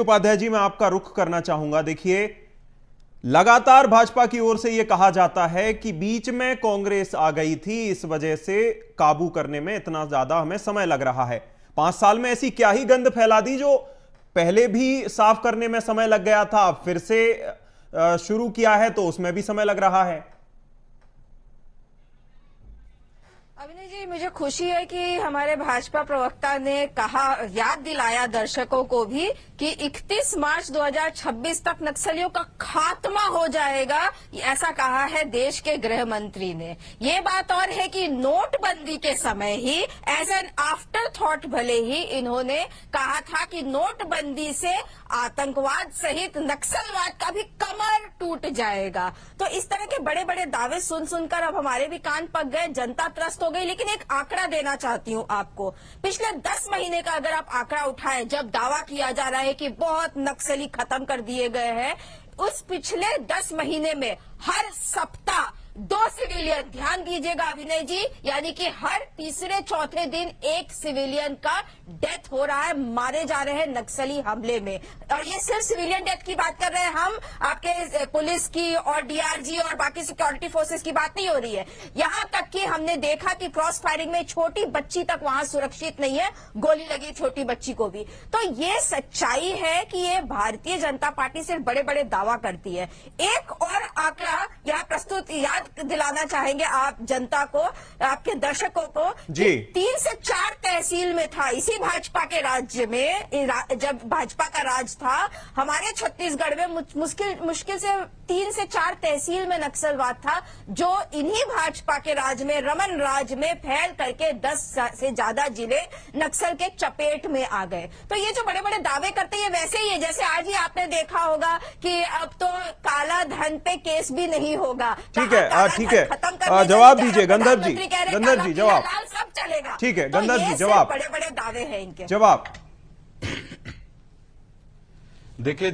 उपाध्याय जी, मैं आपका रुख करना चाहूंगा। देखिए, लगातार भाजपा की ओर से यह कहा जाता है कि बीच में कांग्रेस आ गई थी, इस वजह से काबू करने में इतना ज्यादा हमें समय लग रहा है। 5 साल में ऐसी क्या ही गंद फैला दी जो पहले भी साफ करने में समय लग गया था, अब फिर से शुरू किया है तो उसमें भी समय लग रहा है। अभिनय जी, मुझे खुशी है कि हमारे भाजपा प्रवक्ता ने कहा, याद दिलाया दर्शकों को भी कि 31 मार्च 2026 तक नक्सलियों का खात्मा हो जाएगा, ऐसा कहा है देश के गृह मंत्री ने। ये बात और है कि नोटबंदी के समय ही एज एन आफ्टर थॉट भले ही इन्होंने कहा था कि नोटबंदी से आतंकवाद सहित नक्सलवाद का भी कमर टूट जाएगा। तो इस तरह के बड़े बड़े दावे सुन सुनकर अब हमारे भी कान पक गए, जनता त्रस्त हो गई। लेकिन एक आंकड़ा देना चाहती हूं आपको। पिछले 10 महीने का अगर आप आंकड़ा उठाएं, जब दावा किया जा रहा है कि बहुत नक्सली खत्म कर दिए गए हैं, उस पिछले 10 महीने में हर सप्ताह 2 सिविलियन, ध्यान दीजिएगा अभिनय जी, यानी कि हर तीसरे चौथे दिन एक सिविलियन का डेथ हो रहा है, मारे जा रहे हैं नक्सली हमले में। और ये सिर्फ सिविलियन डेथ की बात कर रहे हैं हम, आपके पुलिस की और डीआरजी और बाकी सिक्योरिटी फोर्सेस की बात नहीं हो रही है। यहां तक कि हमने देखा कि क्रॉस फायरिंग में छोटी बच्ची तक वहां सुरक्षित नहीं है, गोली लगी छोटी बच्ची को भी। तो ये सच्चाई है कि ये भारतीय जनता पार्टी सिर्फ बड़े बड़े दावा करती है। एक और आंकड़ा यहाँ प्रस्तुत याद दिलाना चाहेंगे आप जनता को, आपके दर्शकों को, जी 3 से 4 तहसील में था इसी भाजपा के राज्य में, जब भाजपा का राज था हमारे छत्तीसगढ़ में, मुश्किल से 3 से 4 तहसील में नक्सलवाद था, जो इन्हीं भाजपा के राज में, रमन राज में फैल करके 10 से ज्यादा जिले नक्सल के चपेट में आ गए। तो ये जो बड़े बड़े दावे करते हैं वैसे ही है जैसे आज ही आपने देखा होगा कि अब तो काला धन पे केस भी नहीं होगा। ठीक है, ठीक है, जवाब दीजिए गंधर्व जी। गंधर्व जी जवाब, सब चलेगा। ठीक है गंधर्व जी जवाब, बड़े बड़े दावे हैं इनके। जवाब देखिए,